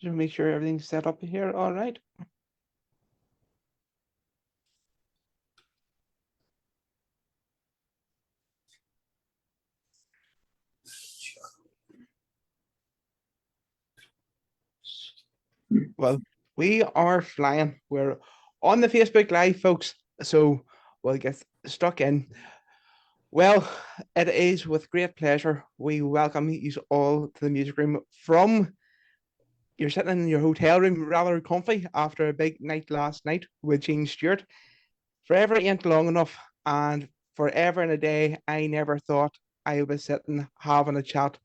to make sure everything's set up here. All right. Well, we are flying. We're on the Facebook Live, folks. So we'll get stuck in. Well, it is with great pleasure we welcome you all to the music room from you're sitting in your hotel room rather comfy after a big night last night with Gene Stewart. Forever ain't long enough, and forever and a day, I never thought I was sitting having a chat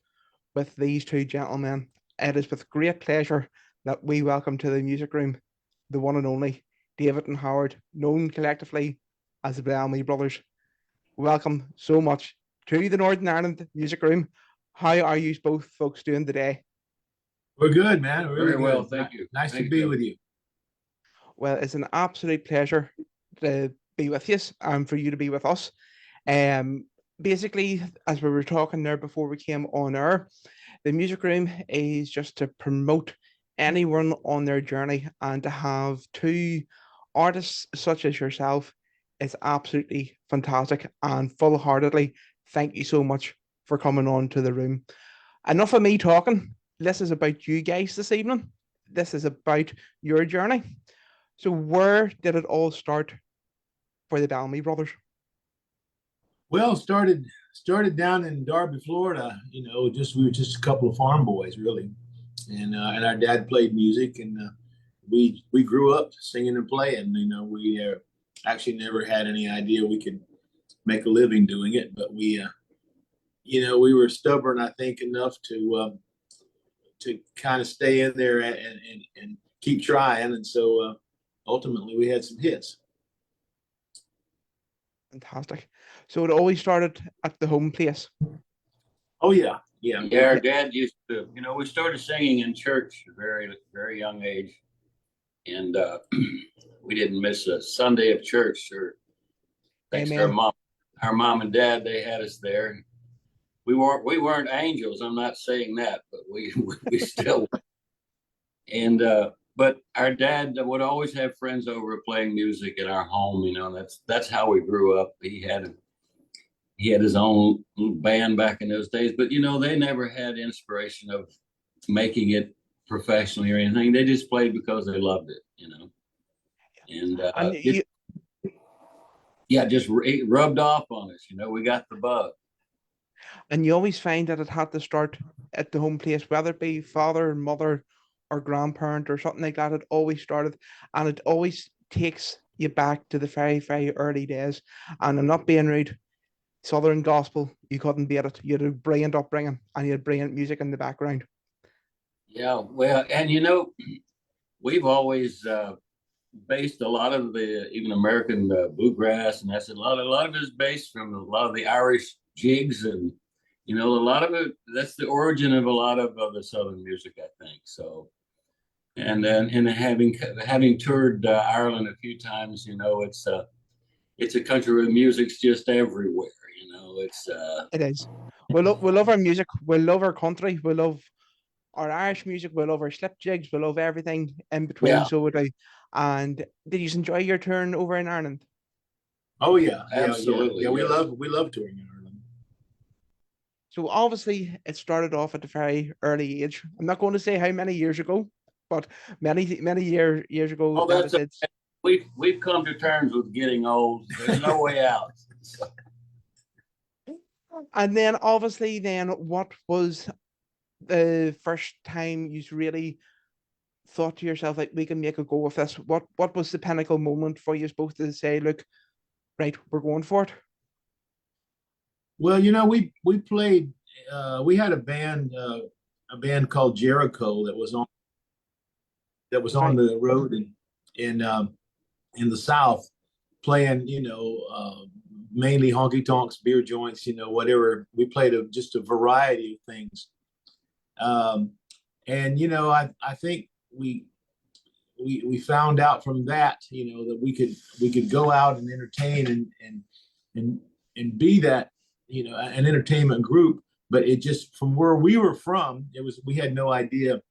with these two gentlemen. It is with great pleasure that we welcome to the music room the one and only David and Howard, known collectively as the Bellamy brothers. Welcome so much to the Northern Ireland music room. How are you both folks doing today? We're good, man. Really Very good. well, thank you. Nice Thank to be you. with you. Well, it's an absolute pleasure to be with you and for you to be with us. Basically, as we were talking there before we came on air, the music room is just to promote anyone on their journey, and to have two artists such as yourself is absolutely fantastic. And full-heartedly, thank you so much for coming on to the room. Enough of me talking. This is about you guys this evening. This is about your journey. So where did it all start for the Bellamy brothers? Well, started down in Darby, Florida. You know, we were just a couple of farm boys, really, and our dad played music, and we grew up singing and playing. You know, we actually never had any idea we could make a living doing it, but we were stubborn, I think, enough to kind of stay in there and keep trying, and so ultimately we had some hits. Fantastic. So it always started at the home place. Oh yeah. Yeah, our dad used to, we started singing in church at a very, very young age. And we didn't miss a Sunday of church, or thanks to our mom and dad, they had us there. We weren't angels. I'm not saying that, but we still. And but our dad would always have friends over playing music in our home. You know, that's how we grew up. He had his own band back in those days, but they never had inspiration of making it professionally or anything. They just played because they loved it. And it rubbed off on us. We got the bug. And you always find that it had to start at the home place, whether it be father, mother, or grandparent or something like that. It always started, and it always takes you back to the very, very early days. And I'm not being rude. Southern gospel, you couldn't beat it. You had a brilliant upbringing, and you had brilliant music in the background. Yeah, well, and we've always based a lot of the even American bluegrass, and that's a lot of it is based from a lot of the Irish jigs, and a lot of it, that's the origin of a lot of the Southern music, I think. So, and then having toured Ireland a few times, it's a country where music's just everywhere. It is. We love our music. We love our country. We love our Irish music. We love our slip jigs. We love everything in between. Yeah. So would I. And did you enjoy your turn over in Ireland? Oh yeah, absolutely. Yeah, we love touring in Ireland. So obviously it started off at a very early age. I'm not going to say how many years ago, but many years ago. Oh, that's we've come to terms with getting old. There's no way out. And then obviously, what was the first time you really thought to yourself, like, we can make a go of this? What was the pinnacle moment for you both to say, look, right, we're going for it? Well, we played. We had a band called Jericho that was on the road in the South, playing mainly honky tonks, beer joints, whatever. We played just a variety of things, and I think we found out from that that we could go out and entertain and be that an entertainment group. But it just, from where we were from, we had no idea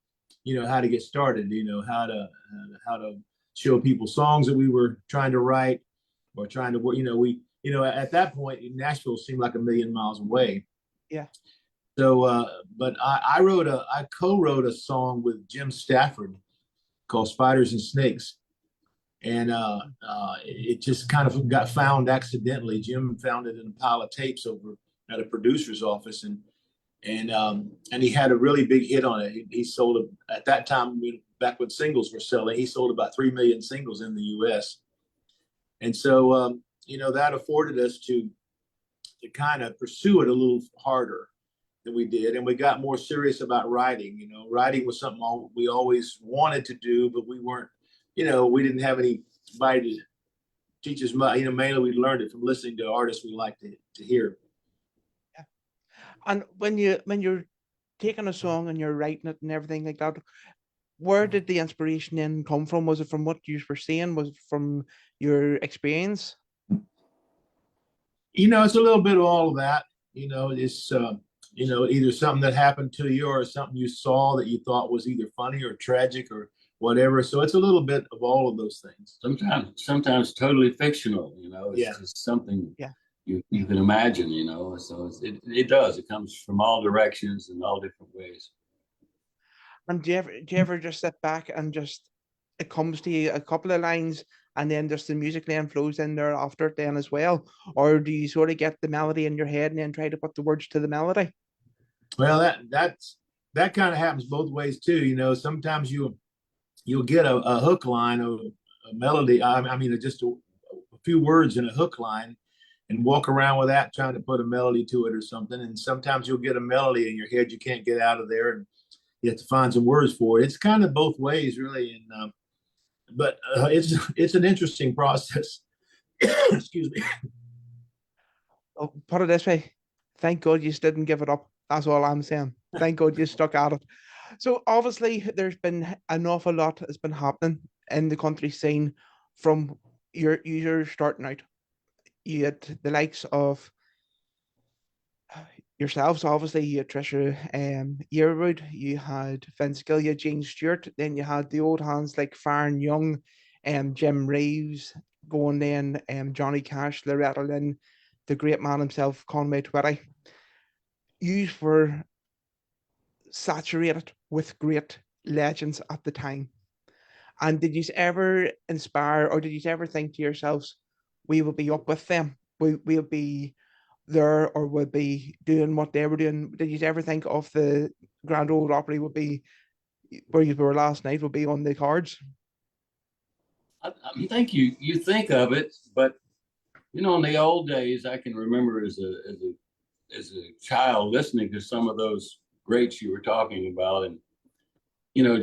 how to get started, how to show people songs that we were trying to write or trying to work. At that point, Nashville seemed like a million miles away. Yeah. So, but I co-wrote a song with Jim Stafford called Spiders and Snakes. And it just kind of got found accidentally. Jim found it in a pile of tapes over at a producer's office, and he had a really big hit on it. He sold it at that time, back when singles were selling. He sold about 3 million singles in the U.S. And so that afforded us to kind of pursue it a little harder than we did, and we got more serious about writing. Writing was something we always wanted to do, but we weren't. We didn't have anybody to teach us much. Mainly we learned it from listening to artists we liked to hear. Yeah. And when you're taking a song and you're writing it and everything like that, where did the inspiration then come from? Was it from what you were seeing? Was it from your experience? It's a little bit of all of that. It's either something that happened to you or something you saw that you thought was either funny or tragic or whatever. So it's a little bit of all of those things. Sometimes totally fictional. It's just something you can imagine. So it does. It comes from all directions and all different ways. And do you ever just sit back and it comes to you a couple of lines and then just the music then flows in there after it then as well? Or do you sort of get the melody in your head and then try to put the words to the melody? Well, that kind of happens both ways too. Sometimes you'll get a hook line or a melody. I mean, just a few words in a hook line and walk around with that trying to put a melody to it or something. And sometimes you'll get a melody in your head you can't get out of there, and you have to find some words for it. It's kind of both ways, really. And but it's an interesting process. Excuse me. Oh, put it this way. Thank God you didn't give it up. That's all I'm saying. Thank God you stuck at it. So obviously there's been an awful lot that's been happening in the country scene from your starting out. You had the likes of yourselves, obviously. You had Trisha Yearwood, you had Vince Gill, you had Gene Stewart, then you had the old hands like Farron Young, Jim Reeves going then, Johnny Cash, Loretta Lynn, the great man himself, Conway Twitty. You were saturated with great legends at the time. And did you ever inspire, or did you ever think to yourselves, we will be up with them? We'll be there, or we'll be doing what they were doing? Did you ever think of the Grand Ole Opry would be where you were last night, would be on the cards? I think you think of it, but in the old days, I can remember as a child listening to some of those greats you were talking about, and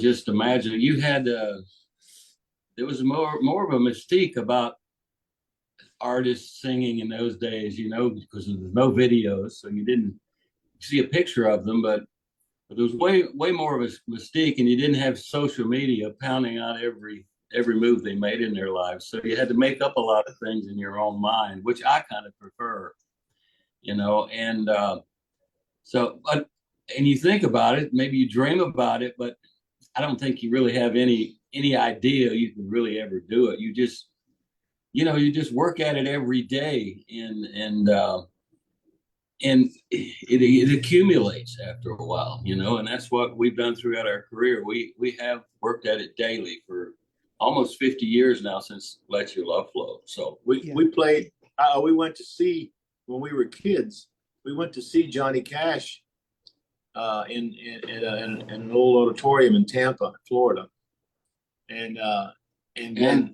just imagine you had there was more of a mystique about artists singing in those days, because there was no videos, so you didn't see a picture of them, but there was way more of a mystique, and you didn't have social media pounding out every move they made in their lives. So you had to make up a lot of things in your own mind, which I kind of prefer, and and you think about it, maybe you dream about it, but I don't think you really have any idea you can really ever do it. You just work at it every day, and it accumulates after a while, and that's what we've done throughout our career. We have worked at it daily for almost 50 years now, since Let Your Love Flow. So we played. We went to see, when we were kids, we went to see Johnny Cash in an old auditorium in Tampa, Florida, and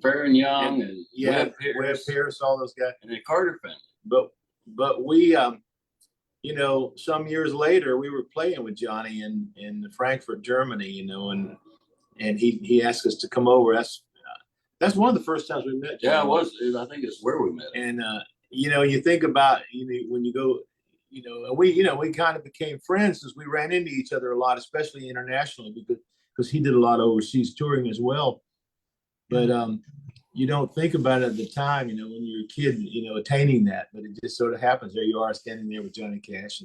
Farron Young and Webb Pierce, all those guys, and the Carter family. But we some years later we were playing with Johnny in Frankfurt, Germany, and he asked us to come over. That's one of the first times we met Johnny. Yeah, it was. I think it's where we met him. And you think about when you go, and we kind of became friends as we ran into each other a lot, especially internationally, because he did a lot of overseas touring as well. But you don't think about it at the time, when you're a kid, attaining that. But it just sort of happens. There you are, standing there with Johnny Cash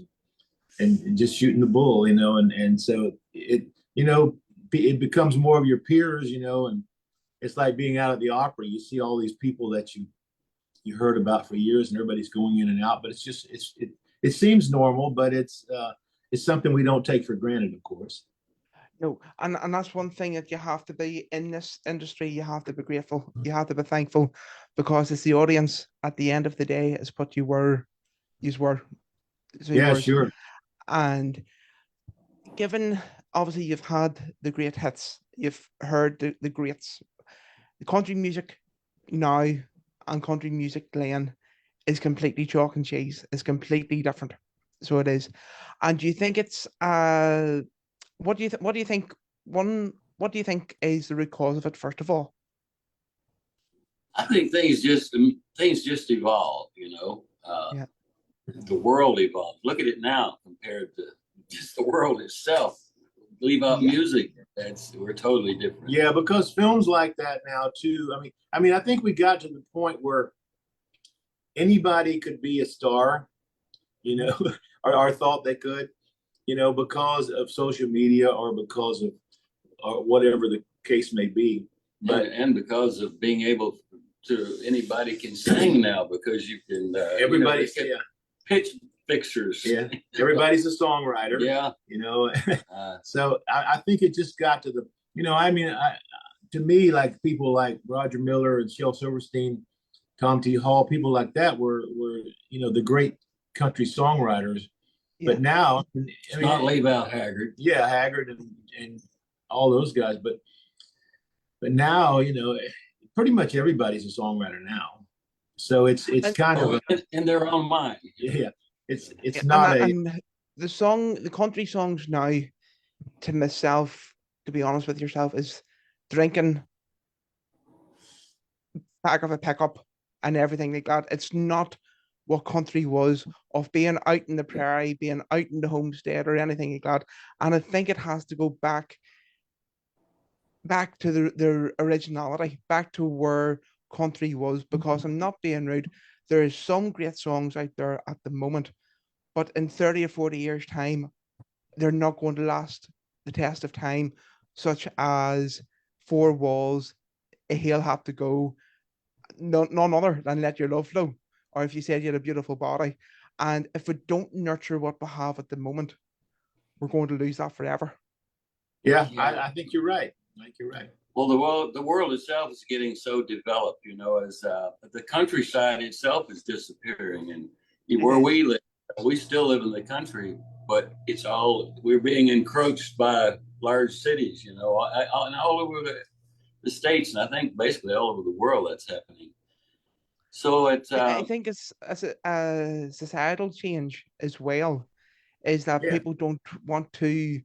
and just shooting the bull, and so it, it becomes more of your peers, and it's like being out at the opera. You see all these people that you heard about for years, and everybody's going in and out. But it seems normal, but it's something we don't take for granted, of course. No, and that's one thing that you have to be in this industry. You have to be grateful. You have to be thankful, because it's the audience at the end of the day is what you were. You were. So Yeah, yours. sure. And given obviously you've had the great hits, you've heard the greats. The country music now and country music then is completely chalk and cheese. It's completely different. So it is. And do you think it's what do you think what do you think is the root cause of it, first of all? I think things just evolve. Yeah. The world evolved. Look at it now compared to just the world itself. Leave out Yeah. music. We're totally different. Yeah, because films like that now too. I think we got to the point where anybody could be a star, or thought they could, because of social media or because of or whatever the case may be. But and because of being able to, anybody can sing now, because you can. everybody's pitch fixers. Yeah, everybody's a songwriter. Yeah. So I think it just got to the, to me, like people like Roger Miller and Shel Silverstein, Tom T. Hall, people like that were the great country songwriters. Yeah. But now, not leave out Haggard. Yeah, Haggard and all those guys. But now, pretty much everybody's a songwriter now. So it's kind of in their own mind. Yeah. It's not and the country songs now, to myself, to be honest with yourself, is drinking, back of a pickup and everything like that. It's not what country was, of being out in the prairie, being out in the homestead or anything like that. And I think it has to go back to the originality, back to where country was, because I'm not being rude. There is some great songs out there at the moment, but in 30 or 40 years' time, they're not going to last the test of time, such as Four Walls, A He'll Have to Go, none other than Let Your Love Flow, or If You Said You Had a Beautiful Body. And if we don't nurture what we have at the moment, we're going to lose that forever. Yeah, I think you're right. Well, the world itself is getting so developed, as the countryside itself is disappearing, and where we live, we still live in the country, but we're being encroached by large cities, and all over the States, and I think basically all over the world that's happening. So I think it's a societal change as well, is that people don't want to,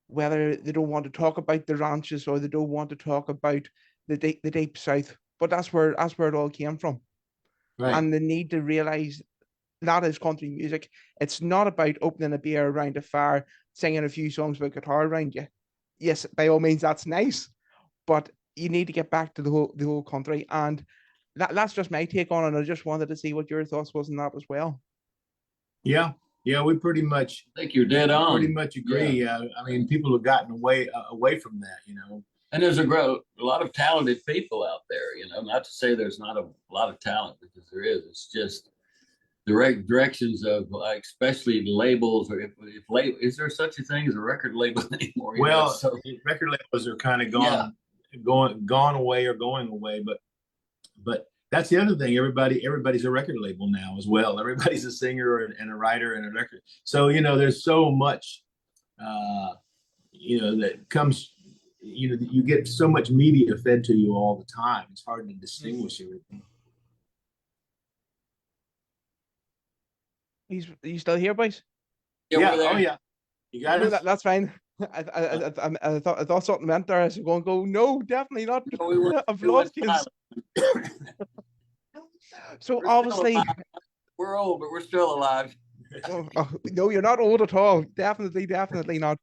whether they don't want to talk about the ranches or they don't want to talk about the deep south, but that's where it all came from. Right. And they need to realize that is country music. It's not about opening a beer around a fire, singing a few songs with guitar around you. Yes, by all means, that's nice, but you need to get back to the whole country. And that's just my take on it. I just wanted to see what your thoughts was on that as well. Yeah, we pretty much. I think you're dead on. Pretty much agree. Yeah. People have gotten away from that, And there's a lot of talented people out there, Not to say there's not a lot of talent, because there is. It's just the directions of, like, especially labels, or if is there such a thing as a record label anymore? Well, so record labels are kind of gone away or going away, but that's the other thing. Everybody's a record label now as well. Everybody's a singer and a writer and a record. So there's so much, that comes. You get so much media fed to you all the time. It's hard to distinguish everything. Are you still here, boys? Yeah. Oh yeah. You got it. That's fine. I thought something went there. I was going to go, no, definitely not. No, I've lost you. So obviously, we're old, but we're still alive. No, you're not old at all. Definitely not.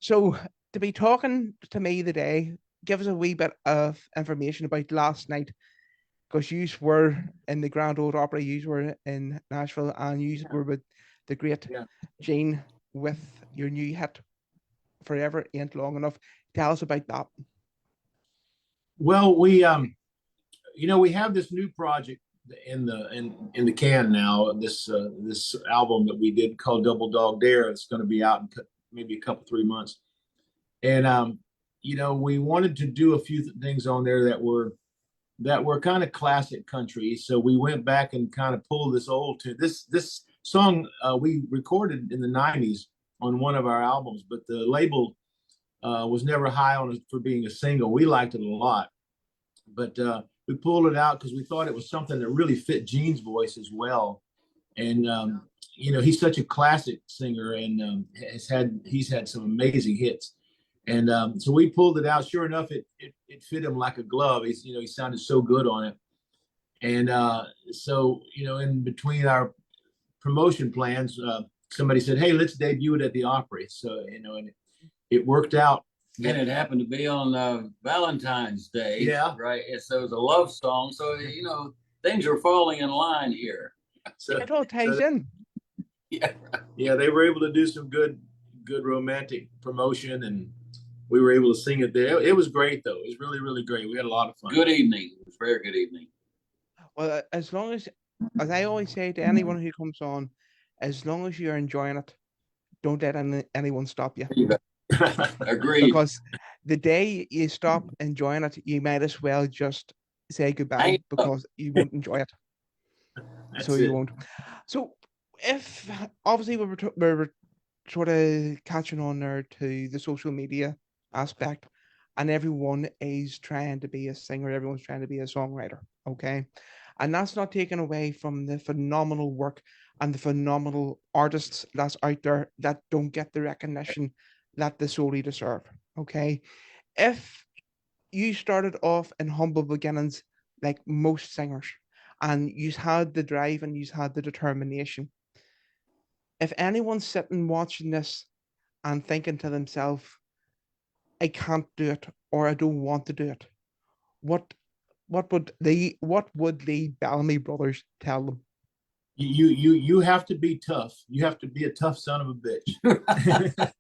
So to be talking to me today, give us a wee bit of information about last night, because you were in the Grand Ole Opry, you were in Nashville, and you were with the great Gene with your new hit, Forever Ain't Long Enough. Tell us about that. Well, we we have this new project in the can now. This album that we did called Double Dog Dare. It's going to be out in maybe a couple 3 months, and we wanted to do a few things on there that were kind of classic country. So we went back and kind of pulled this old tune. This song we recorded in the '90s on one of our albums, but the label was never high on it for being a single. We liked it a lot, but we pulled it out because we thought it was something that really fit Gene's voice as well. And he's such a classic singer, and he's had some amazing hits. And so we pulled it out. Sure enough, it fit him like a glove. He sounded so good on it. And so in between our promotion plans, somebody said, "Hey, let's debut it at the Opry." So and it worked out. And it happened to be on Valentine's Day. Yeah. Right. So it was a love song. So, things are falling in line here. So it all ties in. Yeah. Yeah, they were able to do some good romantic promotion, and we were able to sing it there. It was great, though. It was really, really great. We had a lot of fun. Good evening. It was a very good evening. Well, as long as I always say to anyone who comes on, as long as you're enjoying it, don't let anyone stop you. Agreed. Because the day you stop enjoying it, you might as well just say goodbye because you won't enjoy it. You won't. So if obviously we're sort of catching on there to the social media aspect, and everyone is trying to be a singer, everyone's trying to be a songwriter, okay? And that's not taken away from the phenomenal work and the phenomenal artists that's out there that don't get the recognition that they solely deserve, okay? If you started off in humble beginnings like most singers, and you had the drive and you had the determination, if anyone's sitting watching this and thinking to themselves, I can't do it, or I don't want to do it, what would the Bellamy brothers tell them? You have to be tough. You have to be a tough son of a bitch.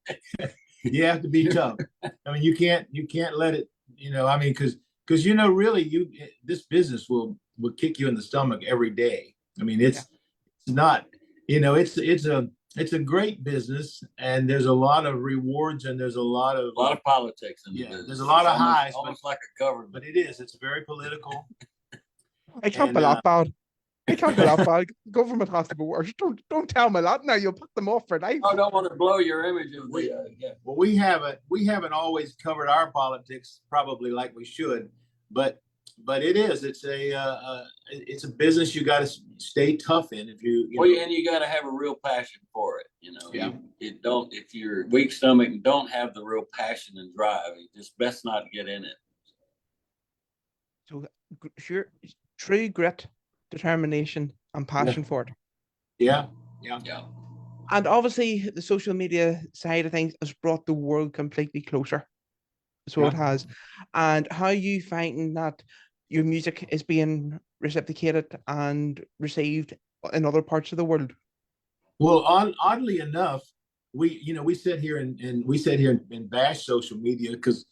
You have to be tough. I mean, you can't let it, because really this business will kick you in the stomach every day. I mean, it's not, it's a great business, and there's a lot of rewards, and there's a lot of politics in the business. There's a lot of highs, almost like a government. But it's very political. I can't be that bad. I can't be that bad. Government has to be worse. Don't tell me that now. You'll put them off for life. I don't want to blow your image of the. Well, we haven't always covered our politics probably like we should, but it is. It's a business you got to stay tough in if you. And you got to have a real passion for it. Yeah. If you're weak stomach and don't have the real passion and drive, you just best not get in it. So sure, true grit, determination, and passion for it. Yeah. And obviously, the social media side of things has brought the world completely closer. So it has. And how are you finding that your music is being reciprocated and received in other parts of the world? Well, oddly enough, we sit here and bash social media because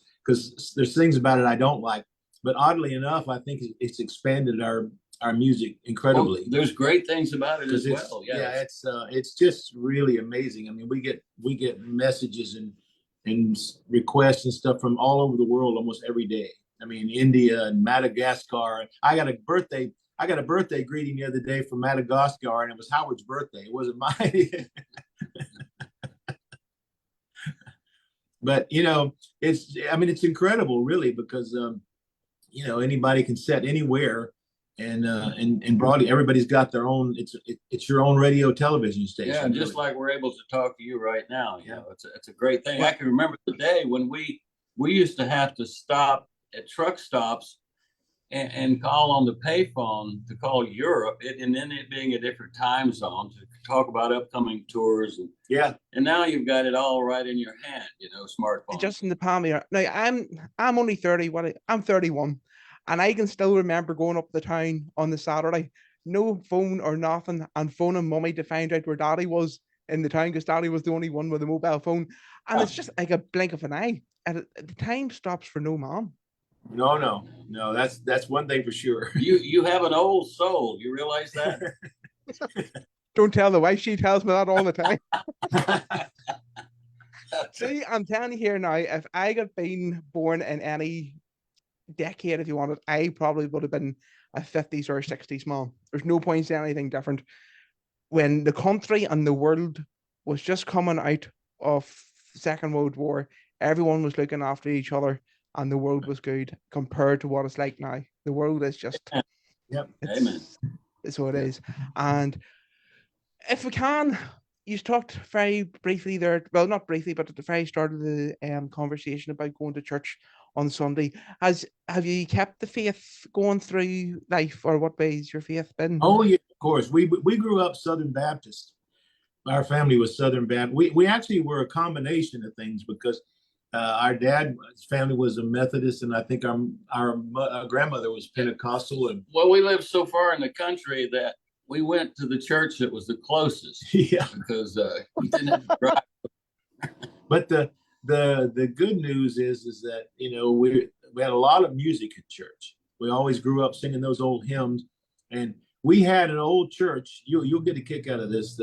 there's things about it I don't like. But oddly enough, I think it's expanded our music incredibly. Well, there's great things about it as well. Yeah, it's just really amazing. I mean, we get messages and requests and stuff from all over the world almost every day. I mean, India and Madagascar. I got a birthday greeting the other day from Madagascar, and it was Howard's birthday. It wasn't mine. But it's incredible, really, because anybody can set anywhere, and broadly everybody's got their own. It's your own radio television station. Yeah, and just like we're able to talk to you right now. It's a great thing. I can remember the day when we used to have to stop at truck stops and call on the payphone to call Europe, and then it being a different time zone to talk about upcoming tours. And now you've got it all right in your hand, smartphone. Just in the palm of your. Now I'm only 30. I'm 31, and I can still remember going up the town on the Saturday, no phone or nothing, and phoning mummy to find out where daddy was in the town because daddy was the only one with a mobile phone, and it's just like a blink of an eye. the time stops for no man. No. That's one thing for sure. You have an old soul. You realize that? Don't tell the wife; she tells me that all the time. See, I'm telling you here now, if I got been born in any decade, if you wanted, I probably would have been a 50s or a 60s man. There's no point saying anything different. When the country and the world was just coming out of the Second World War, everyone was looking after each other and the world was good compared to what it's like now. The world is just, Yep. Amen. It's what it is. And if we can, you talked very briefly there, well, not briefly, but at the very start of the conversation about going to church on Sunday. Have you kept the faith going through life, or what way has your faith been? Oh yeah, of course. We grew up Southern Baptist. Our family was Southern Baptist. We actually were a combination of things because our dad's family was a Methodist, and I think our grandmother was Pentecostal. And well, we lived so far in the country that we went to the church that was the closest. Yeah, because we didn't have to drive. But the good news is that we had a lot of music in church. We always grew up singing those old hymns, and we had an old church. You'll get a kick out of this.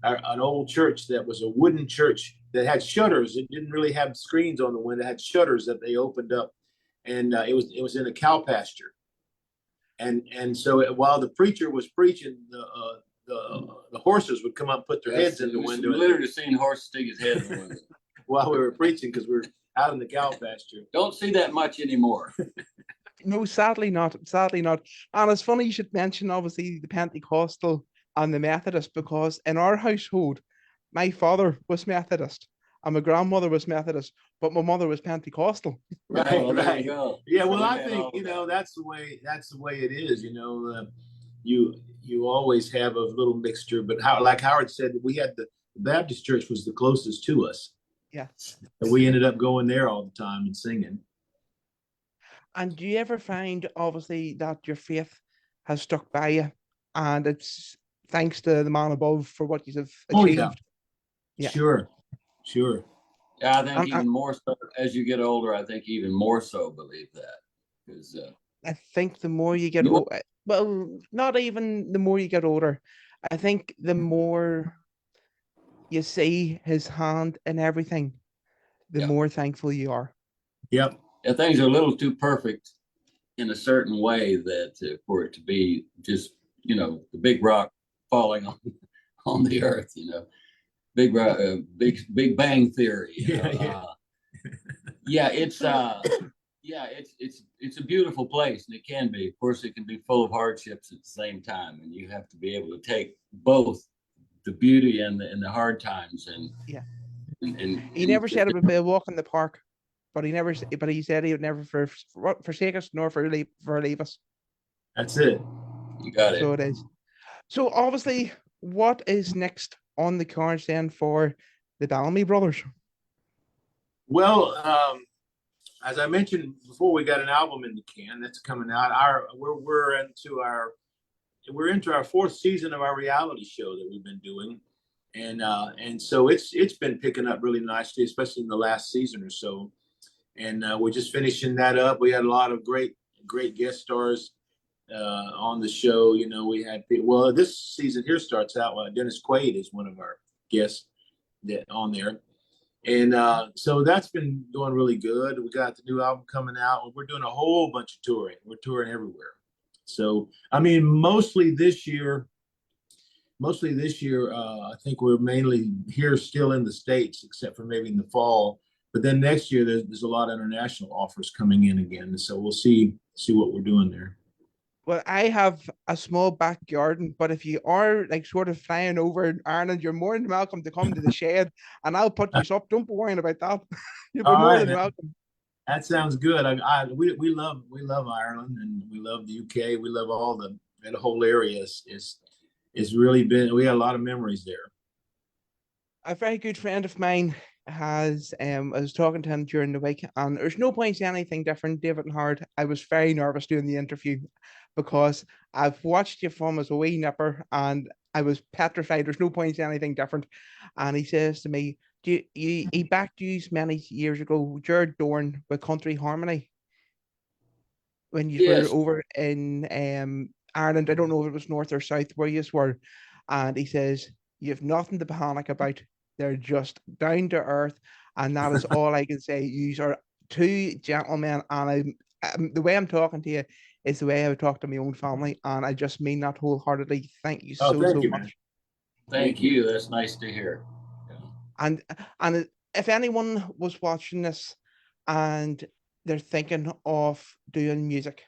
An old church that was a wooden church that had shutters. It didn't really have screens on the window. It had shutters that they opened up, and it was in a cow pasture. And so while the preacher was preaching, the horses would come up and put their heads in the window. Literally seen horse stick his head in the window while we were preaching because we were out in the cow pasture. Don't see that much anymore. No, sadly not. Sadly not. And it's funny you should mention, obviously, the Pentecostal and the Methodist, because in our household, my father was Methodist and my grandmother was Methodist, but my mother was Pentecostal. Right, well, right. Yeah, well, so I think that's the way it is. You always have a little mixture, but like Howard said, we had the Baptist church was the closest to us. Yeah, and we ended up going there all the time and singing. And do you ever find, obviously, that your faith has stuck by you, and it's thanks to the man above for what you have achieved? Oh, yeah. Sure. Yeah, I think even more so as you get older. I think even more so believe that because I think the more you get older, well, not even the more you get older. I think the more you see his hand in everything, the more thankful you are. Yep. Yeah, things are a little too perfect in a certain way that for it to be just the big rock falling on the earth. Big Bang Theory. It's it's a beautiful place, and it can be. Of course, it can be full of hardships at the same time, and you have to be able to take both the beauty and the hard times. And he never said it would be a walk in the park, but he said he would never forsake us nor leave us. That's it. You got it. So it is. So obviously, what is next on the cards then for the Bellamy brothers? Well, as I mentioned before, we got an album in the can that's coming out. We're into our fourth season of our reality show that we've been doing, and so it's been picking up really nicely, especially in the last season or so. And we're just finishing that up. We had a lot of great guest stars on the show. We had this season here starts out. Dennis Quaid is one of our guests on there. And so that's been going really good. We got the new album coming out. We're doing a whole bunch of touring. We're touring everywhere. So, I mean, mostly this year, I think we're mainly here still in the States, except for maybe in the fall. But then next year, there's a lot of international offers coming in again. So we'll see what we're doing there. Well, I have a small back garden, but if you are like sort of flying over Ireland, you're more than welcome to come to the shed, and I'll put you up. Don't be worrying about that. You'll be more than welcome. That sounds good. We love Ireland, and we love the UK. We love all that whole area. Is really been. We had a lot of memories there. A very good friend of mine I was talking to him during the week, and there's no point saying anything different, David and Howard. I was very nervous doing the interview because I've watched you from as a wee nipper, and I was petrified. There's no point saying anything different. And he says to me, he backed you many years ago, Jared Dorn with Country Harmony when you were Yes. over in Ireland. I don't know if it was north or south where you were, and he says you have nothing to panic about. They're just down to earth, and that is all I can say. You are two gentlemen, and the way I'm talking to you is the way I would talk to my own family, and I just mean that wholeheartedly. Thank you Oh, so thank so you, man. much. Thank you. That's nice to hear. Yeah. And if anyone was watching this and they're thinking of doing music,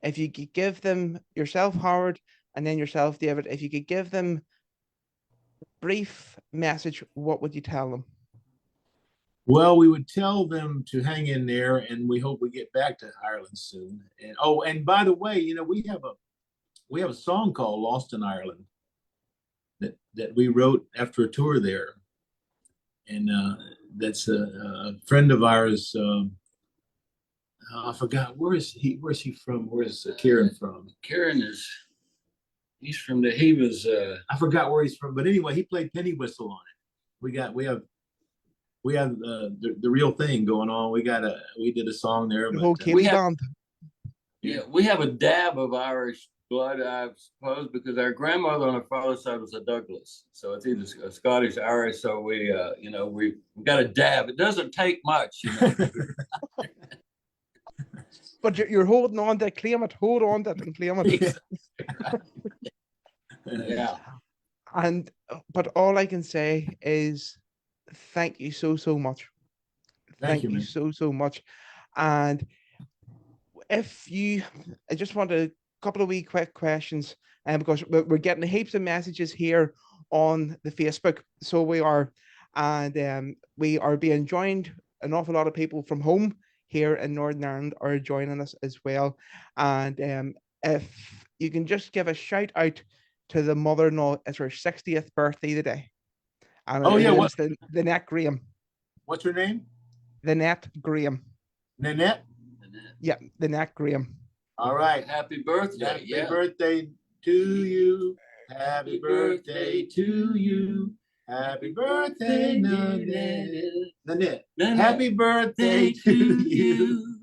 if you could give them yourself, Howard, and then yourself, David, if you could give them a brief message, what would you tell them? Well, we would tell them to hang in there, and we hope we get back to Ireland soon. And oh, and by the way, we have a song called "Lost in Ireland" that we wrote after a tour there, and that's a friend of ours. I forgot where is he? Where's he from? Where's Kieran from? Kieran he's from he was I forgot where he's from, but anyway, he played penny whistle on it. We have the real thing going on. We did a song there, The but whole we Kelly have band. we have a dab of Irish blood, I suppose, because our grandmother on her father's side was a Douglas, so it's either a Scottish Irish. So we got a dab. It doesn't take much, But you're holding on to claim it. Hold on to it and claim it. Yeah. And but all I can say is thank you so so much. Thank you, Thank you man. so so much. And if you, I just want a couple of wee quick questions, and because we're getting heaps of messages here on the Facebook, so we are, and we are being joined. An awful lot of people from home here in Northern Ireland are joining us as well, and if you can just give a shout out to the mother-in-law, it's her 60th birthday today, and Oh her yeah, name's the Net Graham. what's her name? The Net Graham. Nanette. Yeah, the Net Graham. All right. Happy birthday. Happy birthday to you. Happy birthday to you. Happy birthday, Nanette. Happy birthday to you.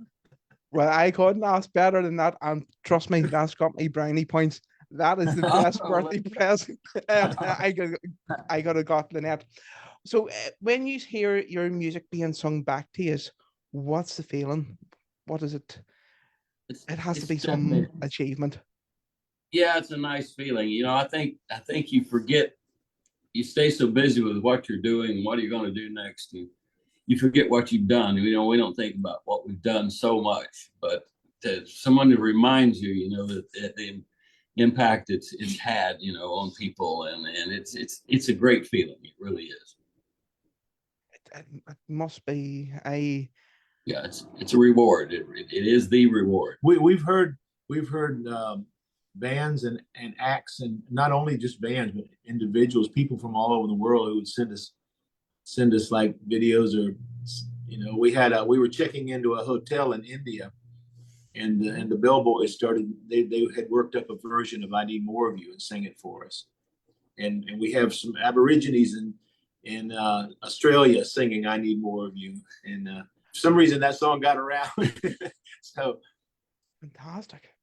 Well, I couldn't ask better than that, and trust me, that's got me brownie points. That is the best birthday present I got got Lynette. So when you hear your music being sung back to you, what's the feeling? What is it? It has to be some achievement. Yeah, it's a nice feeling. I think you forget. You stay so busy with what you're doing and what are you going to do next. You forget what you've done. We don't think about what we've done so much, but someone to remind you, that the impact it's had, on people, and it's a great feeling. It really is. It must be yeah, it's a reward. It is the reward. We've heard bands and acts, and not only just bands, but individuals, people from all over the world who would send us like videos, or we were checking into a hotel in India, and the bellboys started. They had worked up a version of "I Need More of You" and sang it for us, and we have some Aborigines in Australia singing "I Need More of You," and for some reason that song got around. So fantastic.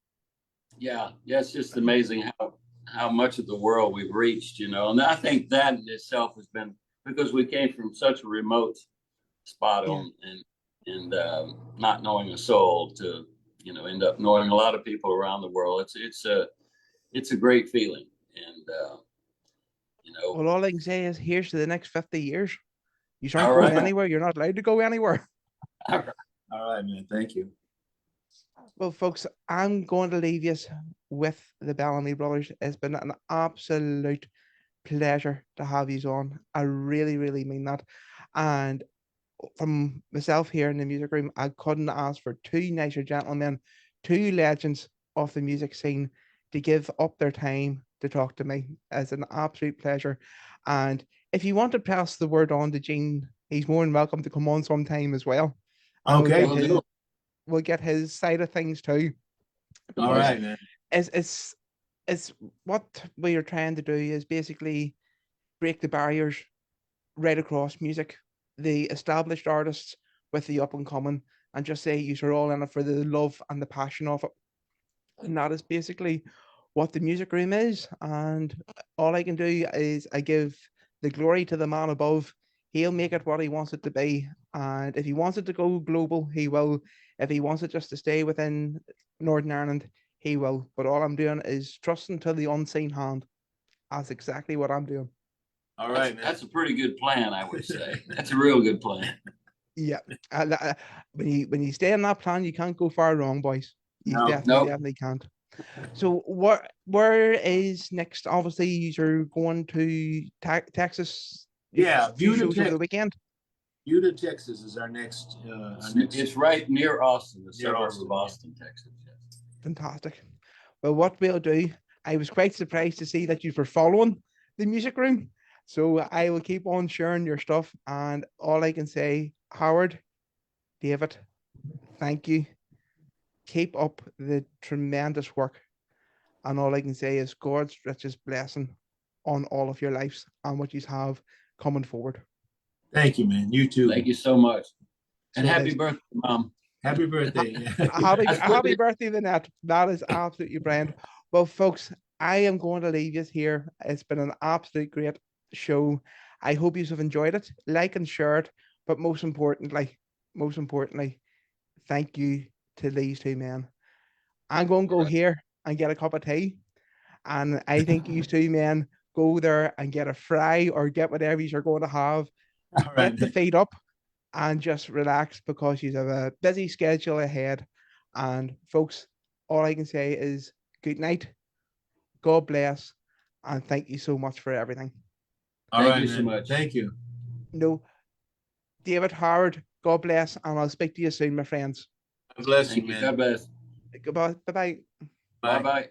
Yeah, it's just amazing how much of the world we've reached, and I think that in itself has been because we came from such a remote spot on and not knowing a soul to end up knowing a lot of people around the world. It's a great feeling, and well, all I can say is here's to the next 50 years. You aren't all going right. anywhere. You're not allowed to go anywhere. All right, man. Thank you. Well, folks, I'm going to leave you with the Bellamy brothers. It's been an absolute pleasure to have you on. I really, really mean that. And from myself here in the music room, I couldn't ask for two nicer gentlemen, two legends of the music scene to give up their time to talk to me. It's an absolute pleasure. And if you want to pass the word on to Gene, he's more than welcome to come on sometime as well. And Okay, we'll get his side of things too. All right, man. It's what we are trying to do is basically break the barriers right across music, the established artists with the up and coming, and just say you're all in it for the love and the passion of it. And that is basically what the music room is. And all I can do is I give the glory to the man above. He'll make it what he wants it to be. And if he wants it to go global, he will. If he wants it just to stay within Northern Ireland, he will. But all I'm doing is trusting to the unseen hand. That's exactly what I'm doing. All right, man. That's a pretty good plan, I would say. That's a real good plan. Yeah. When you stay in that plan, you can't go far wrong, boys. You No, definitely can't. So where is next? Obviously, you're going to Texas. yeah, Few shows over the weekend. Buda, Texas is our next. It's right near Austin, the Near suburb Austin, of Austin, Texas. Yes. Fantastic. Well, what we'll do, I was quite surprised to see that you were following the music room. So I will keep on sharing your stuff. And all I can say, Howard, David, thank you. Keep up the tremendous work. And all I can say is God's richest blessing on all of your lives and what you have coming forward. Thank you, man. You too. Thank you so much. And So happy birthday, Mom. Happy birthday. happy birthday, Lynette. That is absolutely brilliant. Well, folks, I am going to leave you here. It's been an absolute great show. I hope you have enjoyed it. Like and share it. But most importantly, thank you to these two men. I'm going to go here and get a cup of tea. And I think you two men go there and get a fry or get whatever you're going to have. All right, Get the feet up and just relax because you have a busy schedule ahead. And folks, all I can say is good night, God bless, and thank you so much for everything. Thank you so much. Thank you. No, David, Howard, God bless, and I'll speak to you soon, my friends. God bless you, man. God bless. Goodbye. Bye-bye. Bye-bye.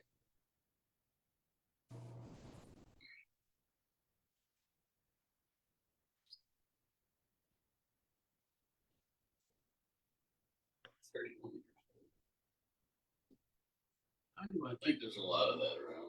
I think there's a lot of that around.